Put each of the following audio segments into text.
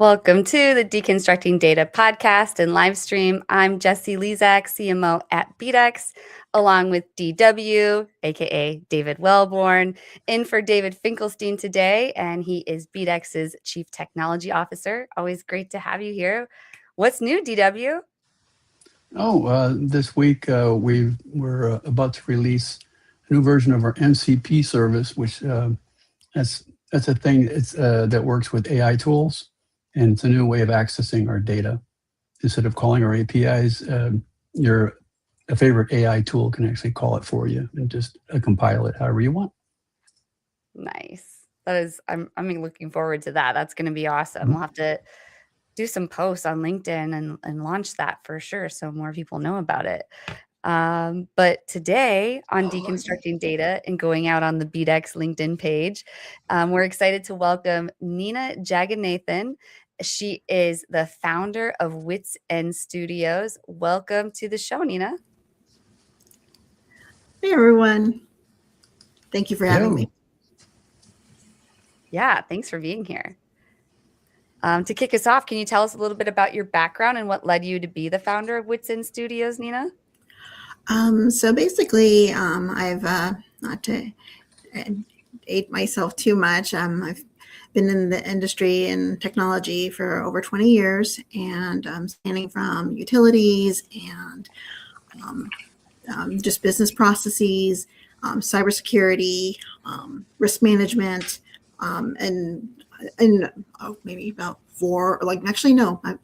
Welcome to the Deconstructing Data podcast and live stream. I'm Jessie Lizak, CMO at BDEX, along with DW, aka David Welborn, in for David Finkelstein today, and he is BDEX's Chief Technology Officer. Always great to have you here. What's new, DW? This week we're about to release a new version of our MCP service, which that's a thing that works with AI tools, and it's a new way of accessing our data. Instead of calling our APIs, your favorite AI tool can actually call it for you and just compile it however you want. Nice. I'm looking forward to that. That's going to be awesome. Mm-hmm. We'll have to do some posts on LinkedIn and launch that for sure, so more people know about it. But today on Deconstructing Data and going out on the BDEX LinkedIn page, we're excited to welcome Nina Jagannathan. She is the founder of Wits End Studios. Welcome to the show, Nina. Hey, everyone. Thank you for having me. Yeah, thanks for being here. To kick us off, can you tell us a little bit about your background and what led you to be the founder of Wits End Studios, Nina? So basically, I've not to date myself too much. I've been in the industry and technology for over 20 years, and spanning from utilities and just business processes, cybersecurity, risk management, and maybe about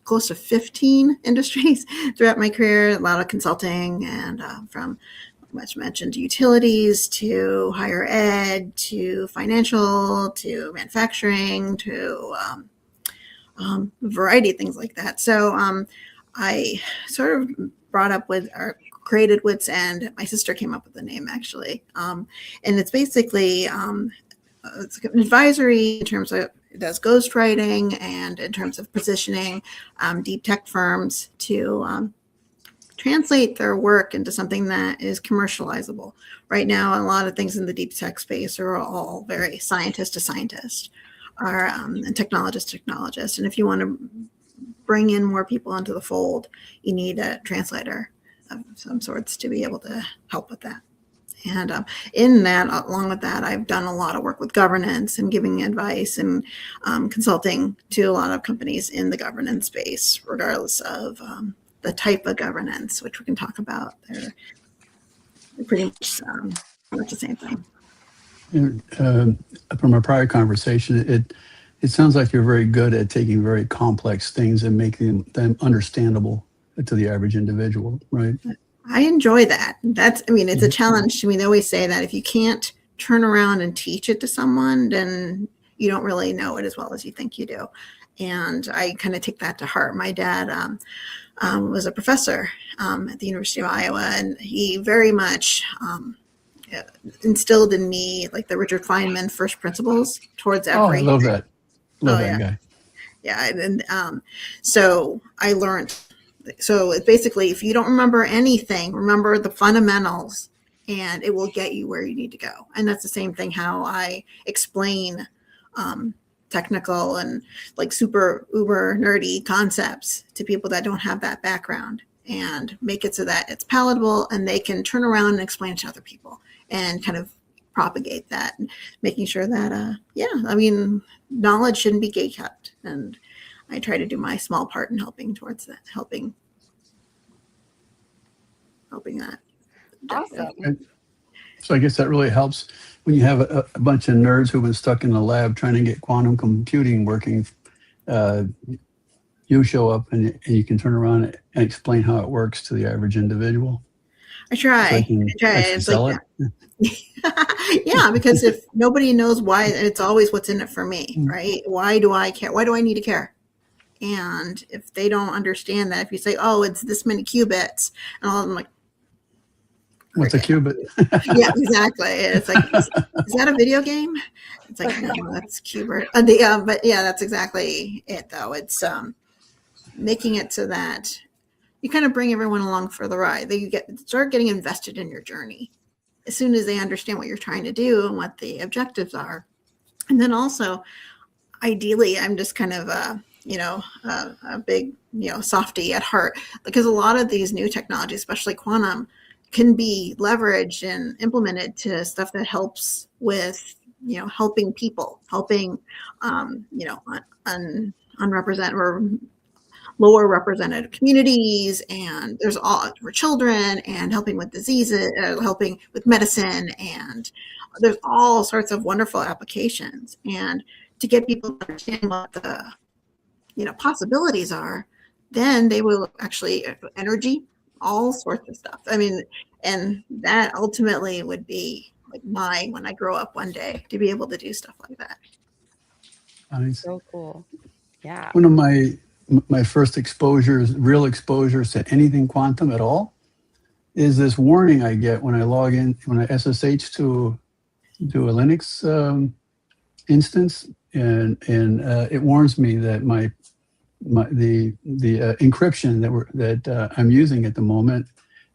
close to 15 industries throughout my career. A lot of consulting, and from, as mentioned, utilities to higher ed to financial to manufacturing to a variety of things like that. So I sort of brought up with or created Wits End. My sister came up with the name, actually, and it's basically it's an advisory in terms of it does ghostwriting and in terms of positioning deep tech firms to translate their work into something that is commercializable. Right now, a lot of things in the deep tech space are all very scientist to scientist or and technologist to technologist. And if you want to bring in more people into the fold, you need a translator of some sorts to be able to help with that. And in that, along with that, I've done a lot of work with governance and giving advice and consulting to a lot of companies in the governance space, regardless of the type of governance, which we can talk about. They're pretty much the same thing. From a prior conversation, it sounds like you're very good at taking very complex things and making them understandable to the average individual, right? I enjoy that. It's a challenge to me. They always say that if you can't turn around and teach it to someone, then you don't really know it as well as you think you do. And I kind of take that to heart. My dad was a professor at the University of Iowa, and he very much instilled in me like the Richard Feynman first principles towards everything. I love that. That guy. Yeah. And so I learned. So it's basically, if you don't remember anything, remember the fundamentals, and it will get you where you need to go. And that's the same thing how I explain technical and like super uber nerdy concepts to people that don't have that background, and make it so that it's palatable and they can turn around and explain it to other people and kind of propagate that, making sure that, knowledge shouldn't be gatekept. And I try to do my small part in helping towards that, helping that. Awesome. So I guess that really helps when you have a bunch of nerds who've been stuck in the lab trying to get quantum computing working. You show up and you can turn around and explain how it works to the average individual. I try. It's like yeah, because if nobody knows why, it's always what's in it for me, right? Why do I care? Why do I need to care? And if they don't understand that, if you say, "Oh, it's this many qubits," and all of them like, what's a qubit? Yeah, exactly. It's like, is that a video game? It's like, no, that's qubit. But yeah, that's exactly it, though. It's making it so that you kind of bring everyone along for the ride. That you start getting invested in your journey as soon as they understand what you're trying to do and what the objectives are. And then also, ideally, I'm just kind of a big, softy at heart, because a lot of these new technologies, especially quantum, can be leveraged and implemented to stuff that helps with, helping people, helping, unrepresented or lower represented communities, and there's all for children, and helping with diseases, helping with medicine, and there's all sorts of wonderful applications. And to get people to understand what the possibilities are, then they will actually energy, all sorts of stuff. I mean, and that ultimately would be like when I grow up one day, to be able to do stuff like that. Nice. So cool. Yeah. One of my first exposures, real exposures to anything quantum at all, is this warning I get when I log in, when I SSH to a Linux instance, and it warns me that the encryption that I'm using at the moment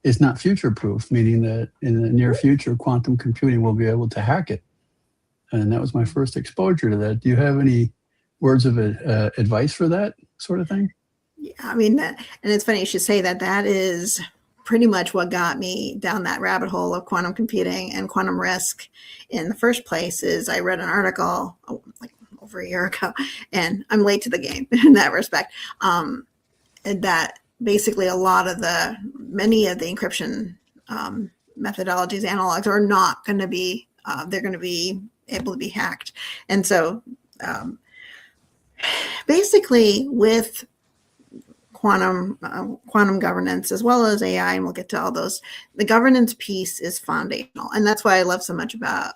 is not future proof, meaning that in the near future, quantum computing will be able to hack it. And that was my first exposure to that. Do you have any words of advice for that sort of thing? Yeah, I mean, and it's funny you should say that. That is pretty much what got me down that rabbit hole of quantum computing and quantum risk in the first place. Is I read an article like over a year ago, and I'm late to the game in that respect. And that basically many of the encryption methodologies, analogs, are not going to be, they're going to be able to be hacked. And so basically with quantum governance, as well as AI, and we'll get to all those, the governance piece is foundational. And that's why I love so much about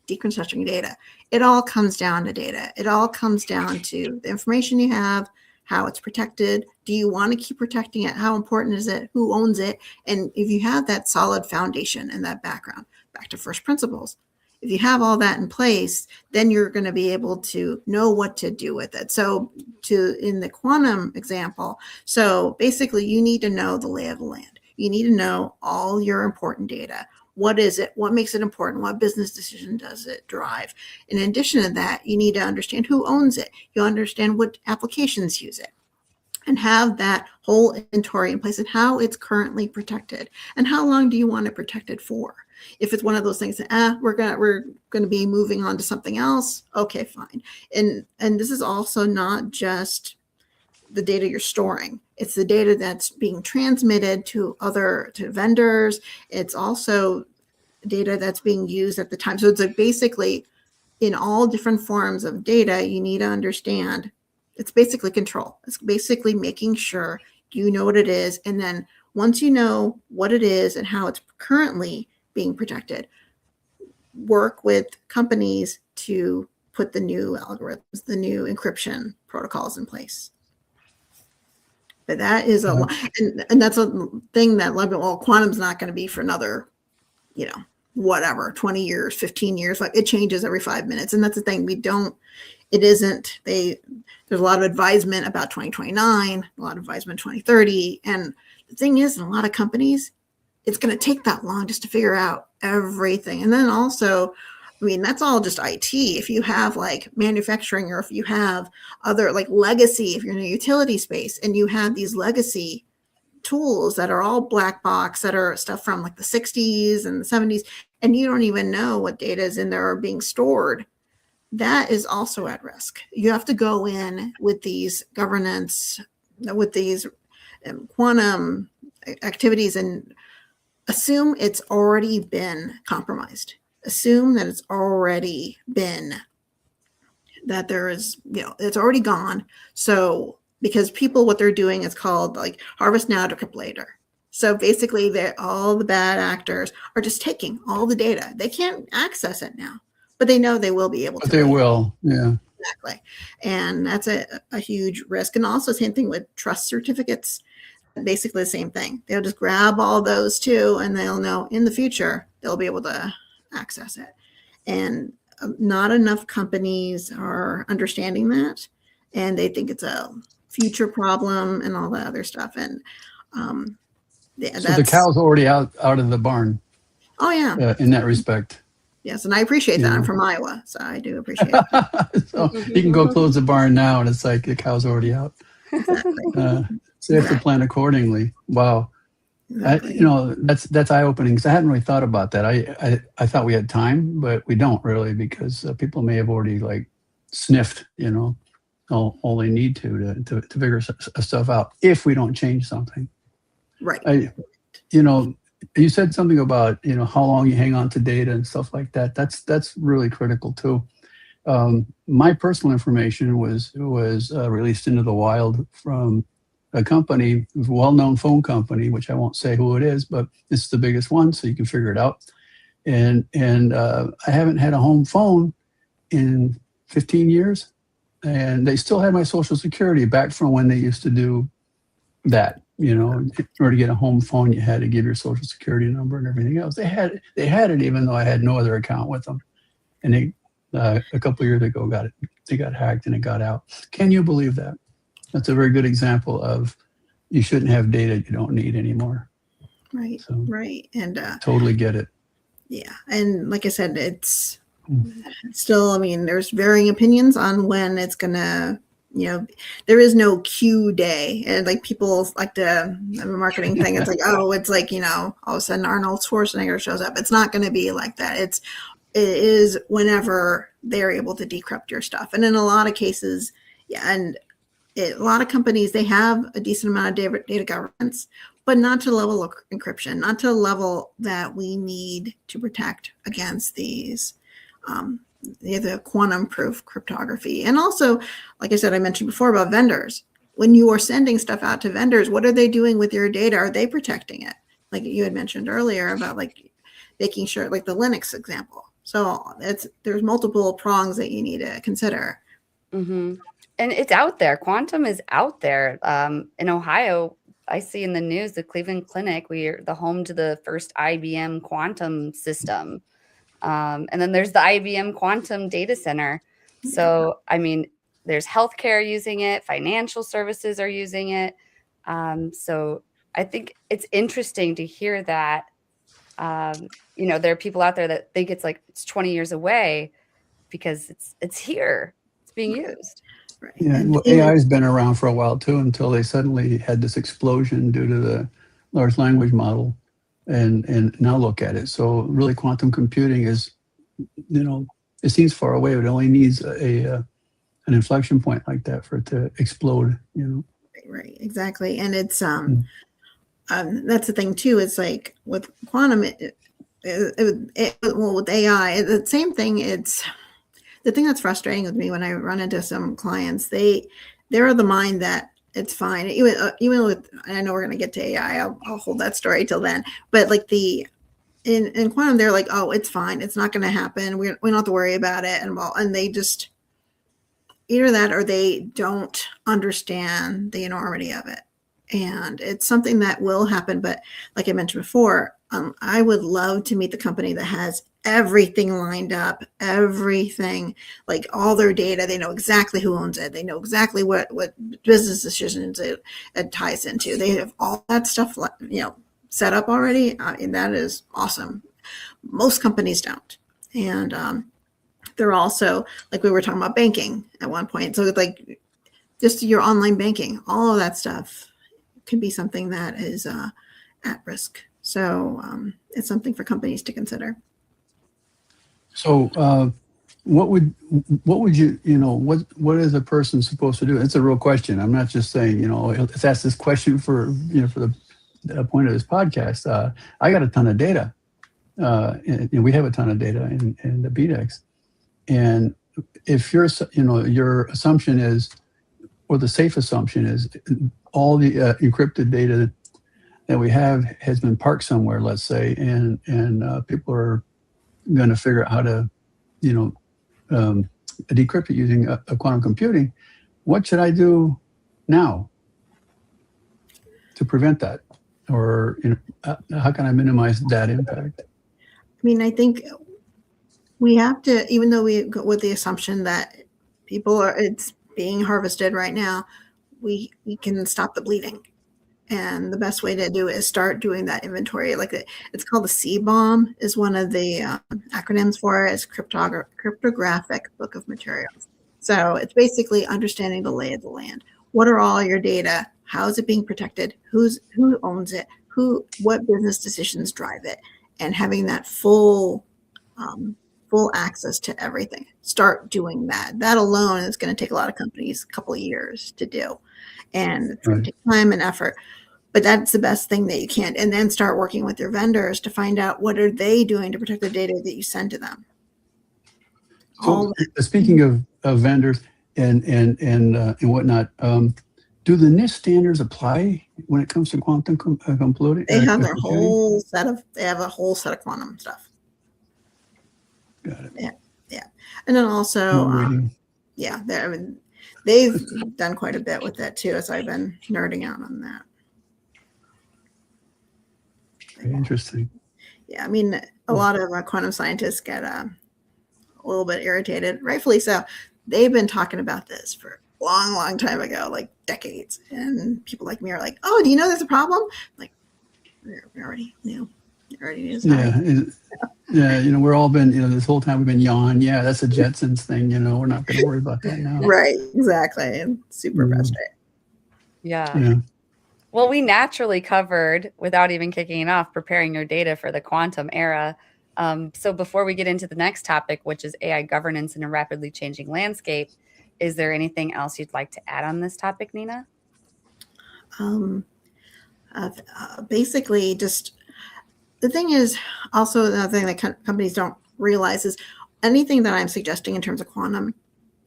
deconstructing data. It all comes down to data. It all comes down to the information you have, how it's protected. Do you want to keep protecting it? How important is it? Who owns it? And if you have that solid foundation and that background, back to first principles, if you have all that in place, then you're going to be able to know what to do with it. So in the quantum example, so basically you need to know the lay of the land. You need to know all your important data. What is it? What makes it important? What business decision does it drive? In addition to that, you need to understand who owns it. You understand what applications use it, and have that whole inventory in place and how it's currently protected, and how long do you want it protected for. If it's one of those things that we're gonna be moving on to something else, okay, fine. And this is also not just the data you're storing. It's the data that's being transmitted to vendors. It's also data that's being used at the time. So it's basically in all different forms of data, you need to understand it's basically control. It's basically making sure you know what it is. And then once you know what it is and how it's currently being protected, work with companies to put the new algorithms, the new encryption protocols in place. But that is a lot, and that's a thing that, well, quantum's not going to be for another, whatever, 20 years, 15 years. Like, it changes every 5 minutes. And that's the thing. There's a lot of advisement about 2029, a lot of advisement 2030. And the thing is, in a lot of companies, it's going to take that long just to figure out everything. And then also, I mean, that's all just IT. If you have like manufacturing, or if you have other like legacy, if you're in a utility space and you have these legacy tools that are all black box, that are stuff from like the 60s and the 70s, and you don't even know what data is in there or being stored, that is also at risk. You have to go in with these governance, with these quantum activities, and assume it's already been compromised. Assume that it's already been, that there is, it's already gone. So, because people, what they're doing is called like harvest now, decrypt later. So basically, all the bad actors are just taking all the data. They can't access it now, but they know they will be able to. But they will, yeah. Exactly. And that's a huge risk. And also, same thing with trust certificates. Basically the same thing. They'll just grab all those too, and they'll know in the future they'll be able to access it. And not enough companies are understanding that, and they think it's a future problem and all that other stuff. And so the cow's already out of the barn. Oh yeah. In that respect. Yes, and I appreciate that. I'm from Iowa, so I do appreciate it. So you can go close the barn now, and it's like the cow's already out. Exactly. So you have to plan accordingly. Wow. Exactly. That's eye-opening, because I hadn't really thought about that. I thought we had time, but we don't really, because people may have already like sniffed, all they need to figure stuff out if we don't change something. Right. You said something about how long you hang on to data and stuff like that. That's really critical too. My personal information was released into the wild from a company, a well-known phone company, which I won't say who it is, but it's the biggest one, so you can figure it out. And I haven't had a home phone in 15 years, and they still had my Social Security back from when they used to do that. In order to get a home phone, you had to give your Social Security number and everything else. They had it, even though I had no other account with them. And they a couple of years ago they got hacked and it got out. Can you believe that? That's a very good example of you shouldn't have data you don't need anymore. Right. So, right. And totally get it. Yeah. And like I said, it's still, I mean, there's varying opinions on when it's going to, there is no Q day. And like people like to have a marketing thing. It's like, oh, it's like, all of a sudden Arnold Schwarzenegger shows up. It's not going to be like that. It is whenever they're able to decrypt your stuff. And in a lot of cases, and a lot of companies, they have a decent amount of data governance, but not to the level of encryption, not to the level that we need to protect against these, the quantum proof cryptography. And also, like I said, I mentioned before about vendors. When you are sending stuff out to vendors, what are they doing with your data? Are they protecting it? Like you had mentioned earlier about like making sure, like the Linux example. So there's multiple prongs that you need to consider. Mm-hmm. And it's out there. Quantum is out there. In Ohio, I see in the news, the Cleveland Clinic, we're the home to the first IBM quantum system. And then there's the IBM Quantum Data Center. So, I mean, there's healthcare using it, financial services are using it. So I think it's interesting to hear that, there are people out there that think it's 20 years away because it's here, it's being used. Right. Yeah, well, AI has been around for a while too, until they suddenly had this explosion due to the large language model, and now look at it. So really, quantum computing is, it seems far away, but it only needs an inflection point like that for it to explode. Right, exactly, and it's that's the thing too. It's like with quantum, with AI, the same thing. It's the thing that's frustrating with me when I run into some clients. They're of the mind that it's fine. Even with, I know we're going to get to AI. I'll hold that story till then. But like in quantum, they're like, oh, it's fine. It's not going to happen. We don't have to worry about it. And they just either that or they don't understand the enormity of it. And it's something that will happen. But like I mentioned before, I would love to meet the company that has everything lined up, everything, like all their data. They know exactly who owns it. They know exactly what business decisions it ties into. They have all that stuff, set up already. And that is awesome. Most companies don't. And they're also, like we were talking about banking at one point. So like just your online banking, all of that stuff could be something that is at risk. So it's something for companies to consider. So what would you, what is a person supposed to do? It's a real question. I'm not just saying, let's ask this question for the point of this podcast. I got a ton of data. And we have a ton of data in the BDEX. And if your assumption is, or the safe assumption is, all the encrypted data that we have has been parked somewhere, let's say, and people are going to figure out how to, decrypt it using a quantum computing. What should I do now to prevent that? Or how can I minimize that impact? I mean, I think we have to, even though we go with the assumption that it's being harvested right now, we can stop the bleeding. And the best way to do it is start doing that inventory. It's called the C-BOM is one of the acronyms for it. It's cryptographic book of materials. So it's basically understanding the lay of the land. What are all your data? How is it being protected? Who owns it? What business decisions drive it? And having that full access to everything. Start doing that. That alone is going to take a lot of companies a couple of years to do. And it's going to take time and effort. But that's the best thing that you can. And then start working with your vendors to find out what are they doing to protect the data that you send to them. So speaking of vendors and whatnot, do the NIST standards apply when it comes to quantum computing? They have a whole set of quantum stuff. Got it. Yeah. And then also, they've done quite a bit with that too, as I've been nerding out on that. Very interesting. Yeah, I mean, a lot of quantum scientists get a little bit irritated, rightfully so. They've been talking about this for a long, long time ago, like decades. And people like me are like, "Oh, do you know there's a problem?" Like, we already knew. Yeah, we're all been, this whole time we've been yawning. Yeah, that's a Jetsons thing. We're not going to worry about that now. Right, exactly. And super frustrating. Yeah. Well, we naturally covered, without even kicking it off, preparing your data for the quantum era. So before we get into the next topic, which is AI governance in a rapidly changing landscape, is there anything else you'd like to add on this topic, Nina? Basically, just the thing is also another thing that companies don't realize is anything that I'm suggesting in terms of quantum,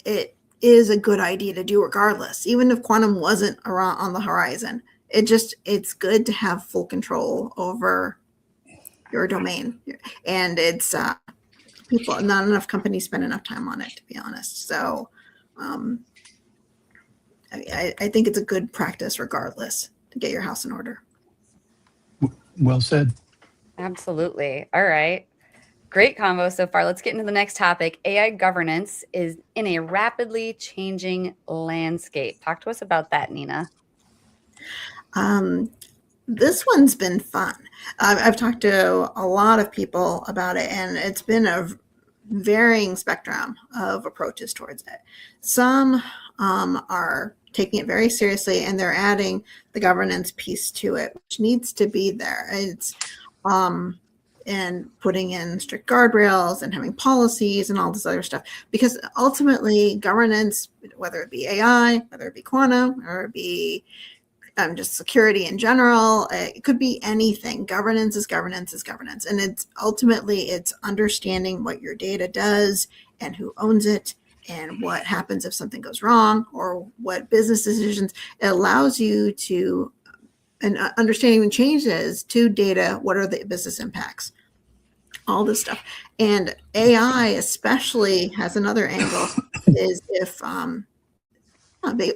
it is a good idea to do regardless, even if quantum wasn't around on the horizon. It's good to have full control over your domain, and it's not enough companies spend enough time on it, to be honest. So I think it's a good practice regardless to get your house in order. Well said. Absolutely. All right. Great convo so far. Let's get into the next topic. AI governance is in a rapidly changing landscape. Talk to us about that, Nina. This one's been fun. I've talked to a lot of people about it, and it's been a varying spectrum of approaches towards it. Some are taking it very seriously, and they're adding the governance piece to it, which needs to be there. It's and putting in strict guardrails and having policies and all this other stuff, because ultimately governance, whether it be AI, whether it be quantum, or it be just security in general, it could be anything. Governance is governance is governance. And it's understanding what your data does and who owns it and what happens if something goes wrong, or what business decisions. It allows you to, and understanding changes to data, what are the business impacts, all this stuff. And AI especially has another angle, is if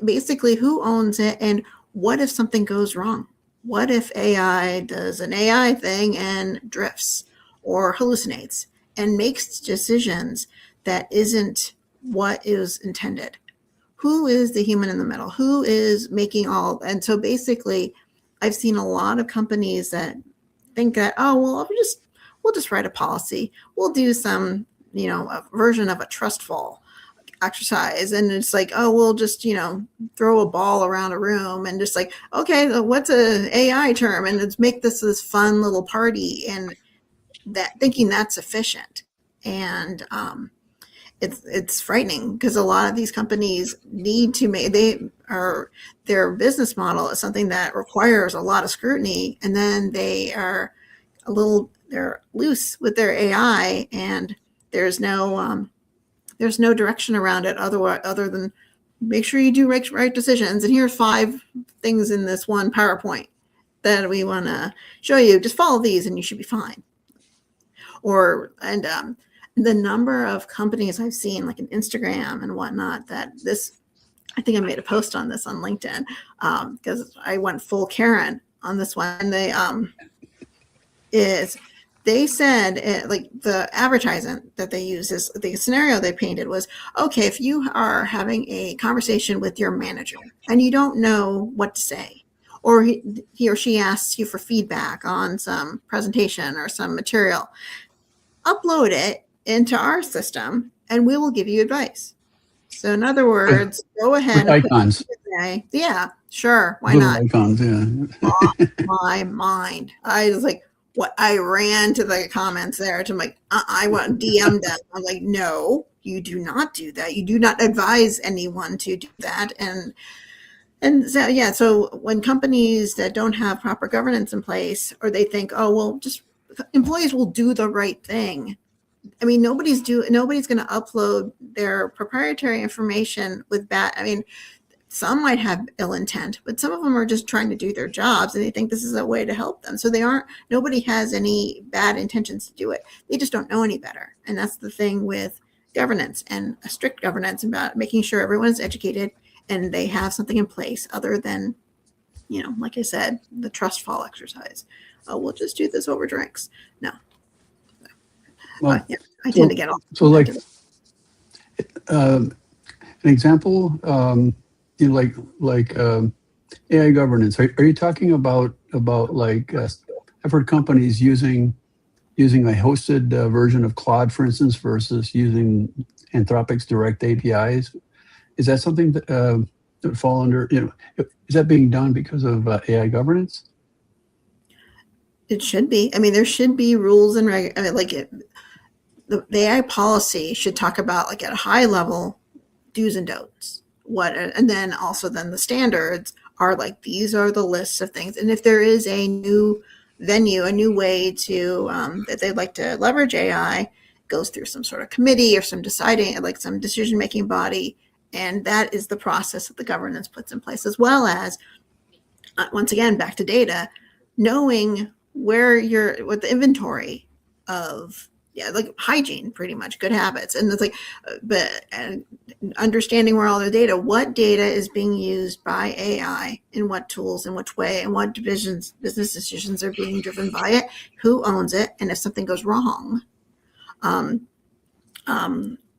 basically who owns it, and what if something goes wrong? What if AI does an AI thing and drifts or hallucinates and makes decisions that isn't what is intended? Who is the human in the middle? Who is making all? And so basically, I've seen a lot of companies that think that, oh, well, we'll just write a policy. We'll do some, a version of a trust fall exercise, and it's like, oh, we'll just throw a ball around a room and just like, okay, what's a AI term, and let's make this fun little party, and that thinking that's efficient. And it's frightening, because a lot of these companies need to make their business model is something that requires a lot of scrutiny, and then they're loose with their AI, and there's no direction around it other than make sure you do right decisions. And here's 5 things in this one PowerPoint that we want to show you. Just follow these and you should be fine. The number of companies I've seen, like in Instagram and whatnot, I think I made a post on this on LinkedIn, because I went full Karen on this one. And they said, like, the advertisement that they use is, the scenario they painted was, okay, if you are having a conversation with your manager and you don't know what to say, or he or she asks you for feedback on some presentation or some material, upload it into our system and we will give you advice. So in other words, go ahead With and put icons, yeah, sure, why little not? icons, yeah. My mind. I was like, what? I ran to the comments there to like, I want DM them. I'm like, no, you do not do that. You do not advise anyone to do that. And so, yeah, so when companies that don't have proper governance in place, or they think, oh, well, just employees will do the right thing. I mean, nobody's going to upload their proprietary information with bad. I mean, some might have ill intent, but some of them are just trying to do their jobs and they think this is a way to help them. So nobody has any bad intentions to do it. They just don't know any better. And that's the thing with governance, and a strict governance about making sure everyone's educated and they have something in place other than, like I said, the trust fall exercise. Oh, we'll just do this over drinks. No. Well, Yeah, I tend to get off. So like an example, like AI governance. Are you talking about like I've heard companies using a hosted version of Claude, for instance, versus using Anthropic's direct APIs? Is that something that would fall under? Is that being done because of AI governance? It should be. I mean, there should be rules and the AI policy should talk about, like, at a high level, do's and don'ts. And then also the standards are like, these are the lists of things. And if there is a new venue, a new way to that they'd like to leverage AI, goes through some sort of committee or some decision-making body. And that is the process that the governance puts in place, as well as, once again, back to data, knowing what the inventory of, like hygiene, pretty much good habits. And it's like, and understanding where all the data, what data is being used by AI, in what tools, in which way, and what business decisions are being driven by it, who owns it, and if something goes wrong,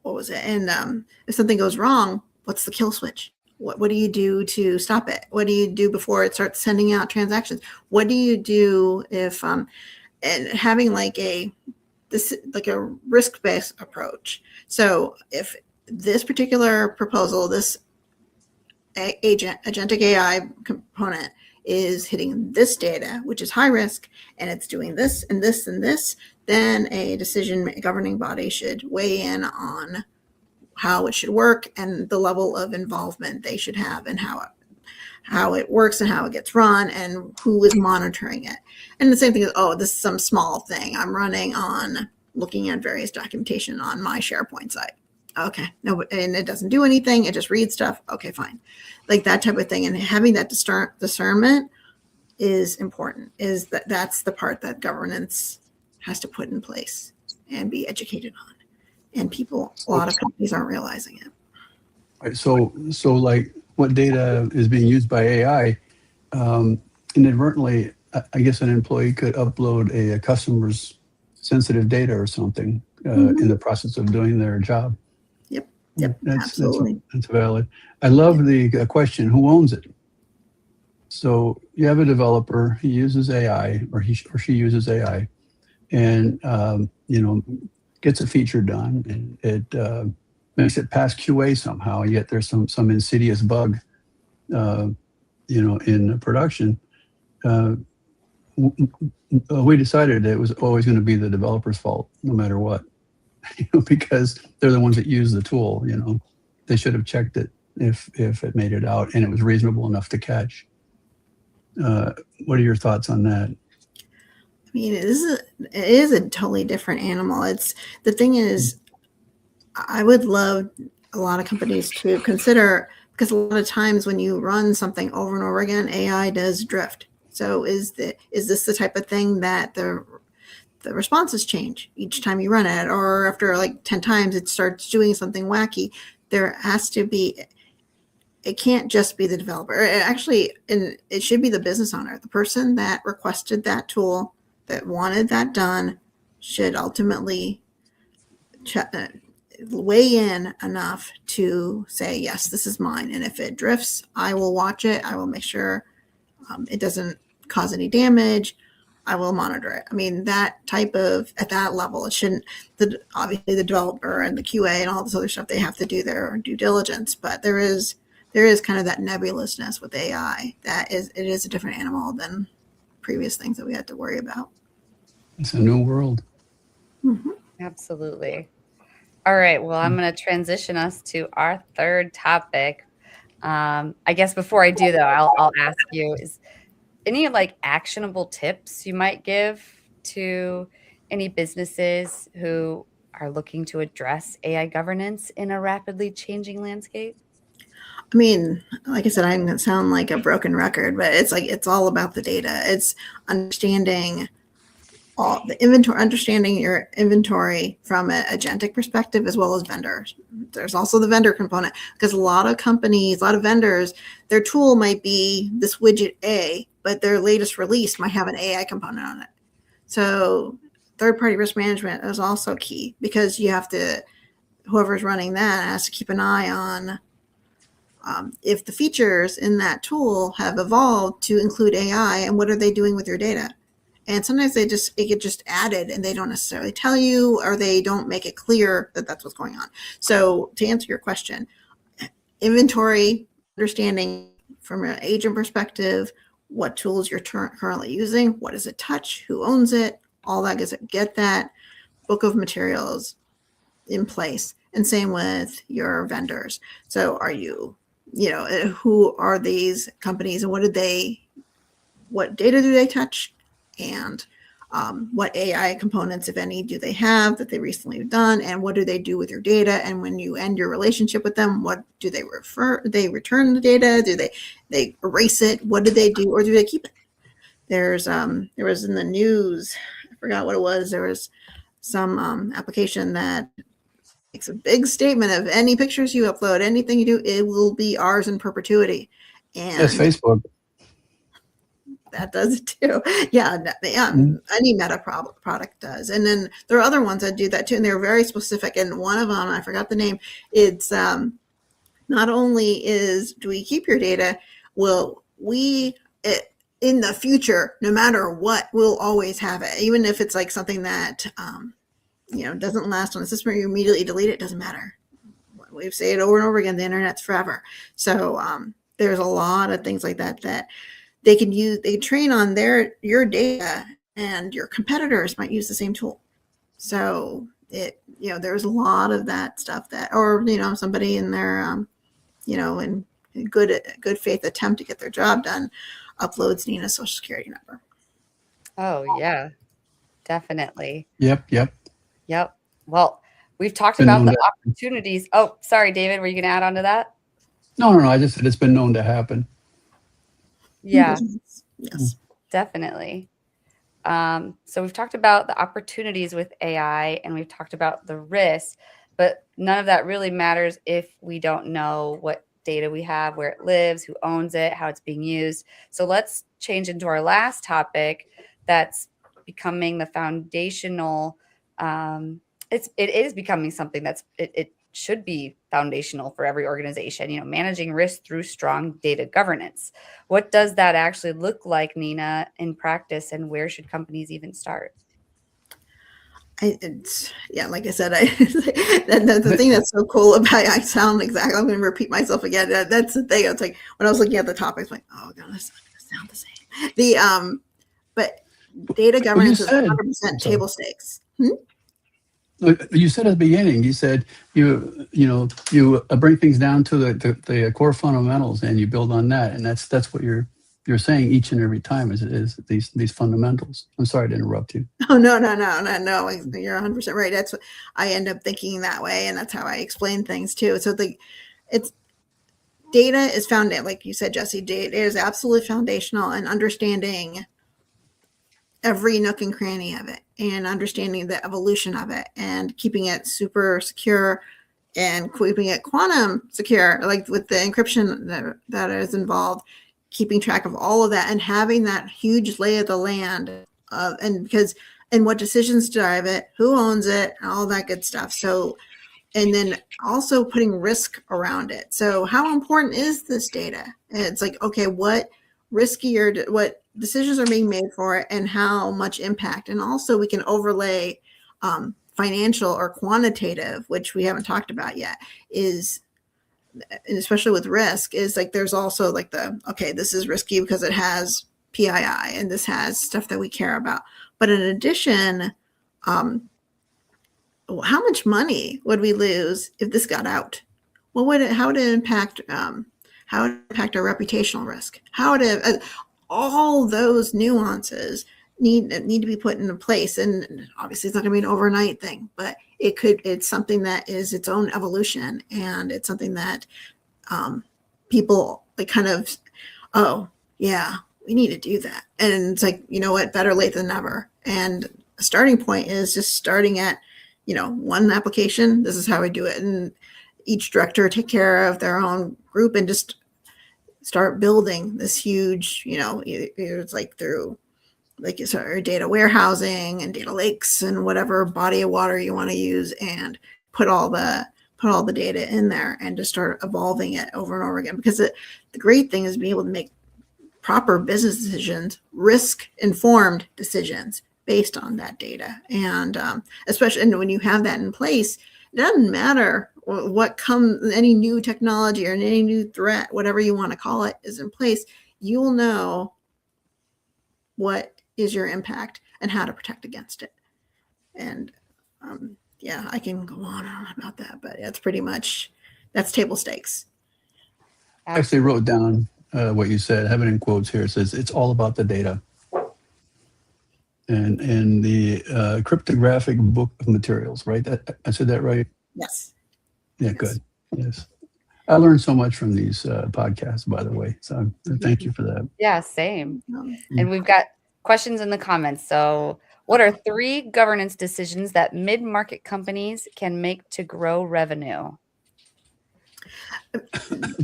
what was it? And if something goes wrong, what's the kill switch? What do you do to stop it? What do you do before it starts sending out transactions? What do you do if and having like a risk-based approach? So if this particular proposal, this agentic AI component is hitting this data, which is high risk, and it's doing this and this and this, then a governing body should weigh in on how it should work and the level of involvement they should have, and how it works and how it gets run and who is monitoring it. And the same thing is, oh, this is some small thing I'm running on, looking at various documentation on my SharePoint site. Okay, no, and it doesn't do anything. It just reads stuff. Okay, fine. Like that type of thing. And having that discernment is important. That's the part that governance has to put in place and be educated on. And a lot of companies aren't realizing it. Right, so like what data is being used by AI, inadvertently, I guess an employee could upload a customer's sensitive data or something in the process of doing their job. Yep, absolutely. That's valid. I love the question, who owns it? So you have a developer, he uses AI, or he or she uses AI, and gets a feature done, and it makes it past QA somehow. Yet there's some insidious bug, in production. We decided it was always going to be the developer's fault, no matter what, because they're the ones that use the tool. They should have checked it if it made it out and it was reasonable enough to catch. What are your thoughts on that? I mean, it is a totally different animal. The thing is, I would love a lot of companies to consider, because a lot of times when you run something over and over again, AI does drift. So is this the type of thing that the responses change each time you run it, or after like 10 times it starts doing something wacky? There has to be, it can't just be the developer. It should be the business owner, the person that requested that tool, that wanted that done, should ultimately weigh in enough to say, yes, this is mine. And if it drifts, I will watch it. I will make sure it doesn't cause any damage, I will monitor it. I mean, that type of, at that level, it shouldn't, obviously the developer and the QA and all this other stuff, they have to do their due diligence, but there is kind of that nebulousness with AI it is a different animal than previous things that we had to worry about. It's a new world. Mm-hmm. Absolutely. All right. Well, I'm going to transition us to our third topic. I guess before I do, though, I'll ask you, is any like actionable tips you might give to any businesses who are looking to address AI governance in a rapidly changing landscape? I mean, like I said, I'm going to sound like a broken record, but it's all about the data. It's understanding all the inventory, understanding your inventory from an agentic perspective as well as vendors. There's also the vendor component, because a lot of companies, a lot of vendors, their tool might be this widget A, but their latest release might have an AI component on it. So third-party risk management is also key, because you have to, whoever's running that has to keep an eye on if the features in that tool have evolved to include AI, and what are they doing with your data. And sometimes it get just added and they don't necessarily tell you, or they don't make it clear that that's what's going on. So to answer your question, inventory, understanding from an agent perspective, what tools you're currently using, what does it touch, who owns it, all that, get that book of materials in place. And same with your vendors. So are you, who are these companies, and what data do they touch? And what AI components, if any, do they have that they recently done, and what do they do with your data? And when you end your relationship with them, what do they return the data? Do they erase it? What do they do, or do they keep it? There was in the news, I forgot what it was. There was some application that makes a big statement of any pictures you upload, anything you do, it will be ours in perpetuity. And That's Facebook. That does it too. Yeah, mm-hmm. Any Meta product does. And then there are other ones that do that too, and they're very specific. And one of them, I forgot the name, it's not only do we keep your data, in the future, no matter what, we'll always have it. Even if it's like something that doesn't last on the system, or you immediately delete it, doesn't matter. We say it over and over again, the internet's forever. So there's a lot of things like that they can use. They train on your data, and your competitors might use the same tool. So there's a lot of that stuff or somebody in their in good faith attempt to get their job done uploads Nina's social security number. Oh yeah, definitely. Yep. Well, we've talked about the opportunities. Oh, sorry, David, were you going to add on to that? No. I just said it's been known to happen. Yeah. Yes. Definitely. So we've talked about the opportunities with AI, and we've talked about the risks, but none of that really matters if we don't know what data we have, where it lives, who owns it, how it's being used. So let's change into our last topic that's becoming the foundational. It is becoming something it should be foundational for every organization, managing risk through strong data governance. What does that actually look like, Nina, in practice, and where should companies even start? Like I said, the thing that's so cool about it, I'm going to repeat myself again. That's the thing. It's like, when I was looking at the topics, like, oh God, that's not going to sound the same. But data governance is 100% table stakes. You said at the beginning, you said you bring things down to the core fundamentals, and you build on that, and that's what you're saying each and every time is these fundamentals. I'm sorry to interrupt you. Oh no! You're 100% right. That's what I end up thinking that way, and that's how I explain things too. So data is like you said, Jessie. Data is absolutely foundational, and understanding every nook and cranny of it, and understanding the evolution of it, and keeping it super secure, and keeping it quantum secure, like with the encryption that is involved, keeping track of all of that, and having that huge lay of the land, and what decisions drive it, who owns it, and all that good stuff. So, and then also putting risk around it. So how important is this data? And it's like, okay, what riskier, what decisions are being made for it, and how much impact. And also we can overlay financial or quantitative, which we haven't talked about yet, is, and especially with risk, is like there's also like okay, this is risky because it has PII and this has stuff that we care about. But in addition, how much money would we lose if this got out? How would it impact our reputational risk? How would it, all those nuances need to be put into place. And obviously it's not going to be an overnight thing, but it's something that is its own evolution. And it's something that people like kind of, oh yeah, we need to do that. And it's like, you know what, better late than never. And a starting point is just starting at, one application. This is how we do it. And each director take care of their own group and just start building this huge, it's like through like data warehousing and data lakes and whatever body of water you want to use, and put all the data in there and just start evolving it over and over again. Because the great thing is being able to make proper business decisions, risk-informed decisions based on that data. And especially when you have that in place, it doesn't matter what comes, any new technology or any new threat, whatever you want to call it, is in place. You'll know what is your impact and how to protect against it. And yeah, I can go on and on about that, but that's pretty much, that's table stakes. I actually wrote down what you said, I have it in quotes here. It says, it's all about the data. And the cryptographic book of materials, right? I said that right? Yes. Yeah, Yes. Good. Yes. I learned so much from these podcasts, by the way. So thank you for that. Yeah, same. And we've got questions in the comments. So what are 3 governance decisions that mid-market companies can make to grow revenue?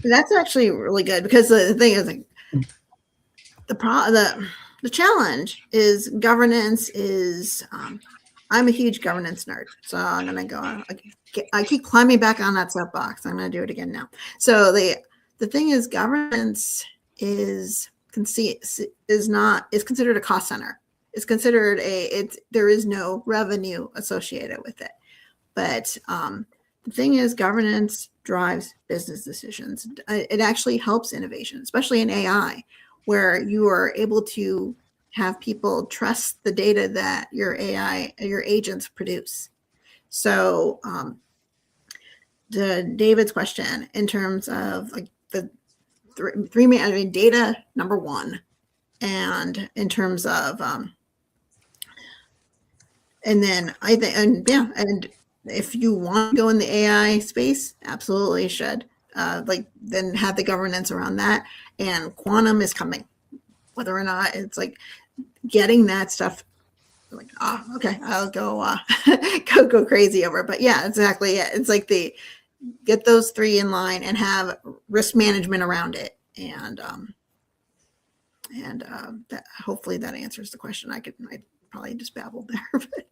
That's actually really good, because the thing is, like, the challenge is governance is, I'm a huge governance nerd, so I'm going to go, I keep climbing back on that soapbox. I'm going to do it again now. So the thing is, governance is considered a cost center. It's considered there is no revenue associated with it. But the thing is, governance drives business decisions. It actually helps innovation, especially in AI, where you are able to have people trust the data that your agents produce. So David's question in terms of like the three main, I mean, data, number one, and in terms of and then I think, and yeah, and if you want to go in the AI space, absolutely should. Then have the governance around that. And quantum is coming, whether or not it's like getting that stuff. Like, okay, I'll go go crazy over it. But yeah, exactly. Yeah, it's like get those 3 in line and have risk management around it, and that hopefully that answers the question. I probably just babbled there. But.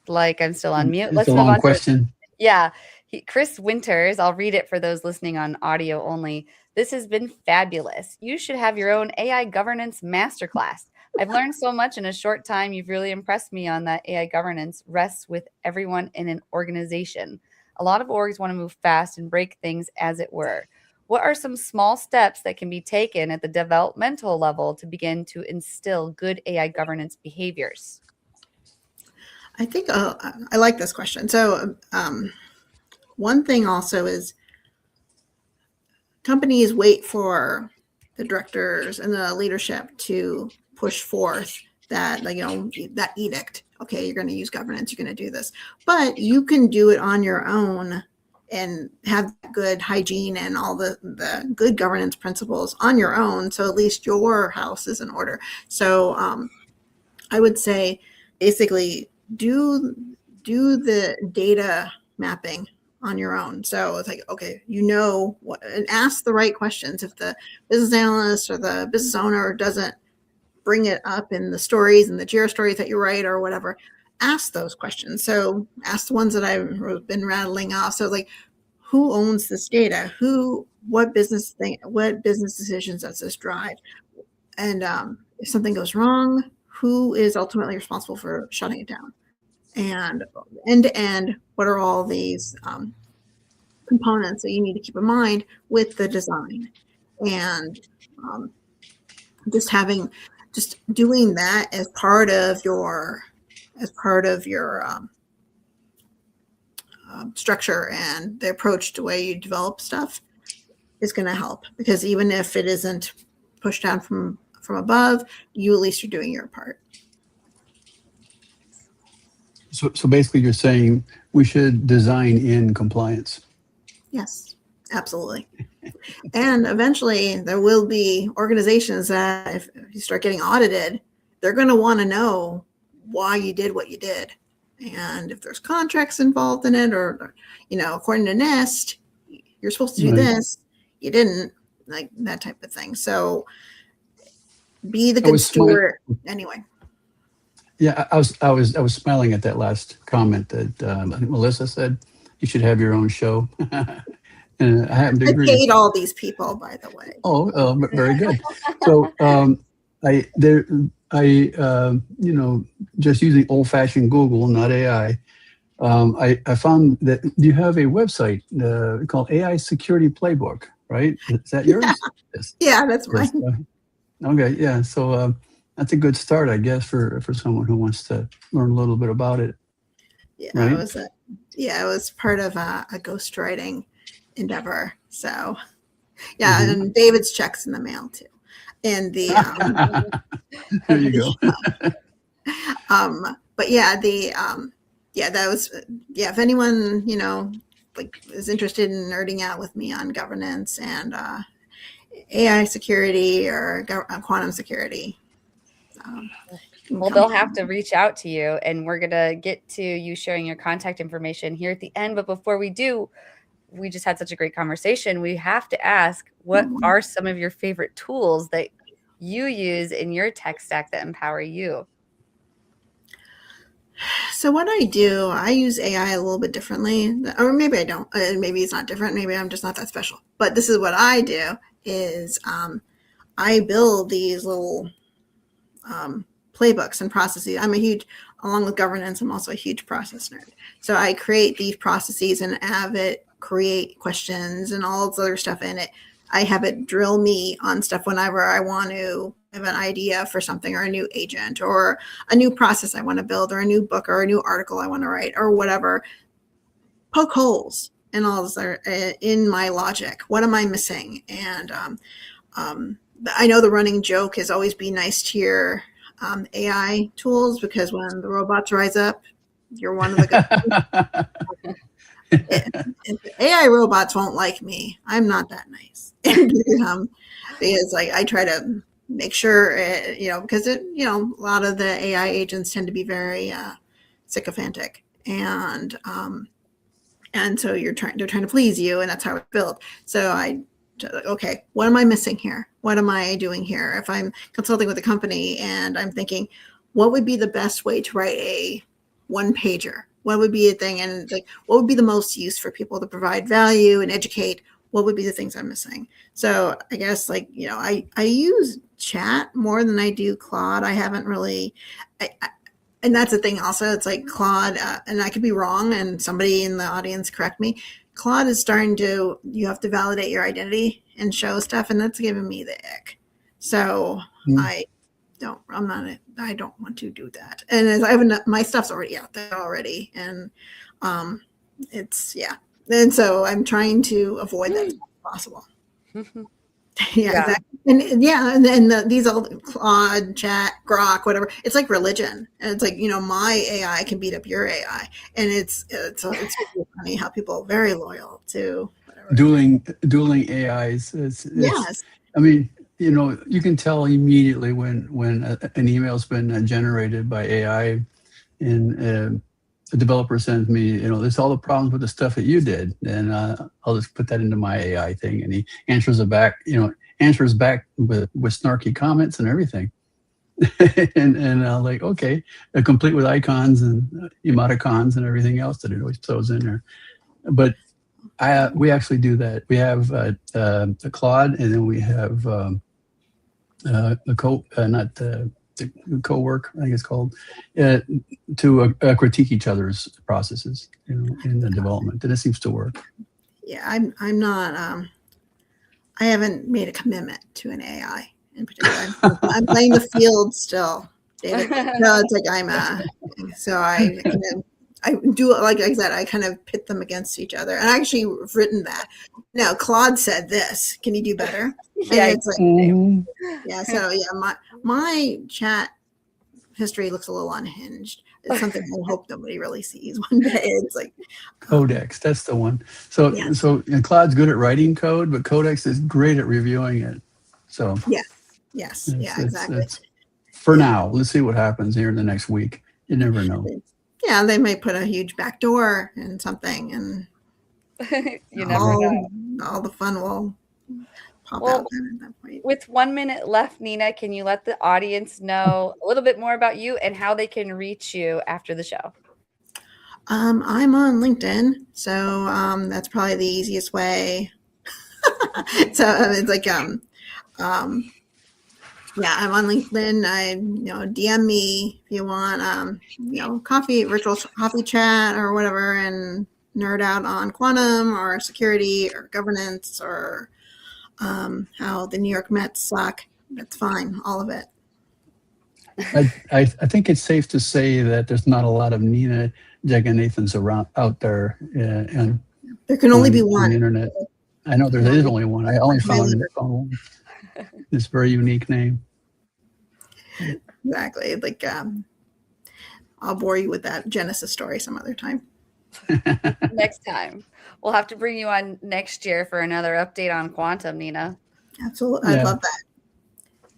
Like, I'm still on mute. It's a long question. Yeah. Chris Winters, I'll read it for those listening on audio only. This has been fabulous. You should have your own AI governance masterclass. I've learned so much in a short time. You've really impressed me on that AI governance rests with everyone in an organization. A lot of orgs want to move fast and break things, as it were. What are some small steps that can be taken at the developmental level to begin to instill good AI governance behaviors? I think I like this question. So one thing also is companies wait for the directors and the leadership to push forth that, that edict. Okay, you're going to use governance, you're going to do this, but you can do it on your own and have good hygiene and all the good governance principles on your own. So at least your house is in order. So I would say basically do the data mapping on your own. So it's like, okay, what, and ask the right questions. If the business analyst or the business owner doesn't bring it up in the stories and the JIRA stories that you write or whatever, ask those questions. So ask the ones that I've been rattling off. So like, who owns this data? What business decisions does this drive? And if something goes wrong, who is ultimately responsible for shutting it down? And end to end, what are all these components that you need to keep in mind with the design? And just doing that as part of your structure and the approach to the way you develop stuff is going to help, because even if it isn't pushed down from above, you at least are doing your part. So basically you're saying we should design in compliance. Yes, absolutely. And eventually there will be organizations that if you start getting audited, they're going to want to know why you did what you did. And if there's contracts involved in it, or, according to NIST, you're supposed to do this, you didn't, like that type of thing. So be the good steward anyway. Yeah, I was smiling at that last comment that I think Melissa said you should have your own show. And I happen to agree. I paid all these people, by the way. Oh, very good. So just using old-fashioned Google, not AI, I found that you have a website called AI Security Playbook, right? Is that yours? Yes. Yeah, that's mine. Okay, yeah. So that's a good start, I guess, for someone who wants to learn a little bit about it. Yeah, right? It was part of a ghostwriting endeavor. So, yeah, and David's checks in the mail too. And the there you go. but yeah, that was if anyone is interested in nerding out with me on governance and AI security or quantum security. Well, they'll have to reach out to you, and we're going to get to you sharing your contact information here at the end. But before we do, we just had such a great conversation. We have to ask, what are some of your favorite tools that you use in your tech stack that empower you? So what I do, I use AI a little bit differently, or maybe I don't. Maybe it's not different. Maybe I'm just not that special. But this is what I do is I build these little playbooks and processes. Along with governance, I'm also a huge process nerd. So I create these processes and have it create questions and all this other stuff in it. I have it drill me on stuff whenever I want to have an idea for something, or a new agent, or a new process I want to build, or a new book, or a new article I want to write, or whatever. Poke holes in all this in my logic. What am I missing? And I know the running joke is always be nice to your AI tools, because when the robots rise up, you're one of the good if the AI robots won't like me, I'm not that nice. Because I try to make sure, because a lot of the AI agents tend to be very sycophantic, and so they're trying to please you, and that's how it's built. So okay, what am I missing here? What am I doing here? If I'm consulting with a company and I'm thinking, what would be the best way to write a one-pager? What would be a thing? And what would be the most use for people to provide value and educate? What would be the things I'm missing? So I guess I use chat more than I do Claude. I haven't really, and that's the thing also, it's like Claude, and I could be wrong, and somebody in the audience correct me. Claude is you have to validate your identity and show stuff, and that's giving me the ick. So I don't want to do that. And as I have my stuff's already out there already, and and so I'm trying to avoid that as much as possible. Exactly. And these old Claude, Chat, Grok, whatever, it's like religion, and it's like, my AI can beat up your AI, and it's really funny how people are very loyal to whatever. Dueling AIs. Yes. I mean, you can tell immediately when an email's been generated by AI, and a developer sends me, there's all the problems with the stuff that you did, and I'll just put that into my AI thing, and he answers back with snarky comments and everything. and I'm like, okay, complete with icons and emoticons and everything else that it always throws in there. But We actually do that. We have the Claude, and then we have the co-work, I think it's called, to critique each other's processes, in the development, and it seems to work. Yeah, I'm not. I haven't made a commitment to an AI in particular. I'm playing the field still, David. No, it's like so I kind of, I do, like I said, I kind of pit them against each other. And I actually have written that. Now, Claude said this. Can you do better? Yeah, And it's like, yeah. So yeah, my chat history looks a little unhinged. It's something I hope nobody really sees one day. It's like Codex, that's the one. So yeah. and Claude's good at writing code, but Codex is great at reviewing it. So Yes, yeah, exactly. it's for now. Let's see what happens here in the next week. You never know. Yeah, they might put a huge backdoor in something, and you never know. All the fun will pop Well, out then at that point. with 1 minute left, Nina, can you let the audience know a little bit more about you and how they can reach you after the show? I'm on LinkedIn, so that's probably the easiest way. So it's like yeah, I'm on LinkedIn. DM me if you want virtual coffee chat or whatever, and nerd out on quantum or security or governance or how the New York Mets suck. That's fine, all of it. I think it's safe to say that there's not a lot of Nina Jagannathans around out there, and there can only be one on the internet. I know there is only one. I only found one. This very unique name. Exactly. Like I'll bore you with that Genesis story some other time. Next time. We'll have to bring you on next year for another update on quantum, Nina. Absolutely. I'd love that.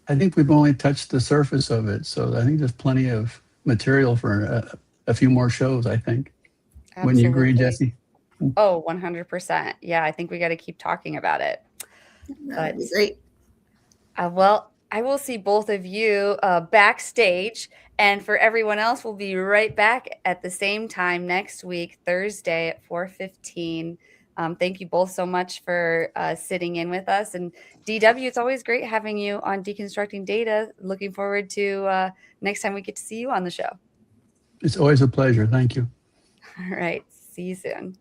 I think we've only touched the surface of it. So I think there's plenty of material for a few more shows, I think. Absolutely. Wouldn't you agree, Jessie? Oh, 100%. Yeah, I think we got to keep talking about it. That would be great. Well, I will see both of you backstage. And for everyone else, we'll be right back at the same time next week, Thursday at 4:15. Thank you both so much for sitting in with us. And DW, it's always great having you on Deconstructing Data. Looking forward to next time we get to see you on the show. It's always a pleasure. Thank you. All right. See you soon.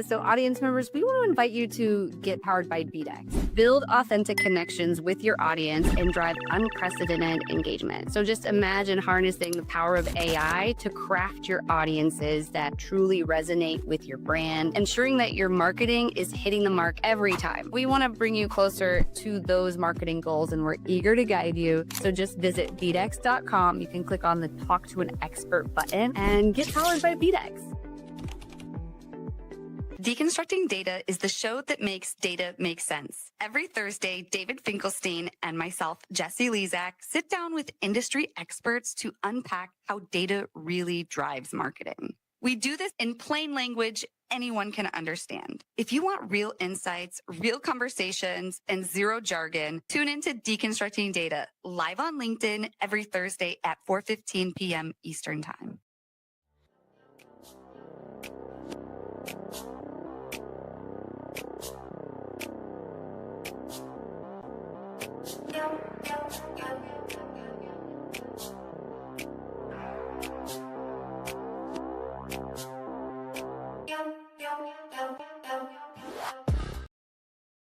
So audience members, we want to invite you to get powered by BDEX. Build authentic connections with your audience and drive unprecedented engagement. So just imagine harnessing the power of AI to craft your audiences that truly resonate with your brand, ensuring that your marketing is hitting the mark every time. We want to bring you closer to those marketing goals, and we're eager to guide you. So just visit bdex.com. You can click on the Talk to an Expert button and get powered by BDEX. Deconstructing Data is the show that makes data make sense. Every Thursday, David Finkelstein and myself, Jessie Lizak, sit down with industry experts to unpack how data really drives marketing. We do this in plain language anyone can understand. If you want real insights, real conversations, and zero jargon, tune into Deconstructing Data live on LinkedIn every Thursday at 4:15 p.m. Eastern Time.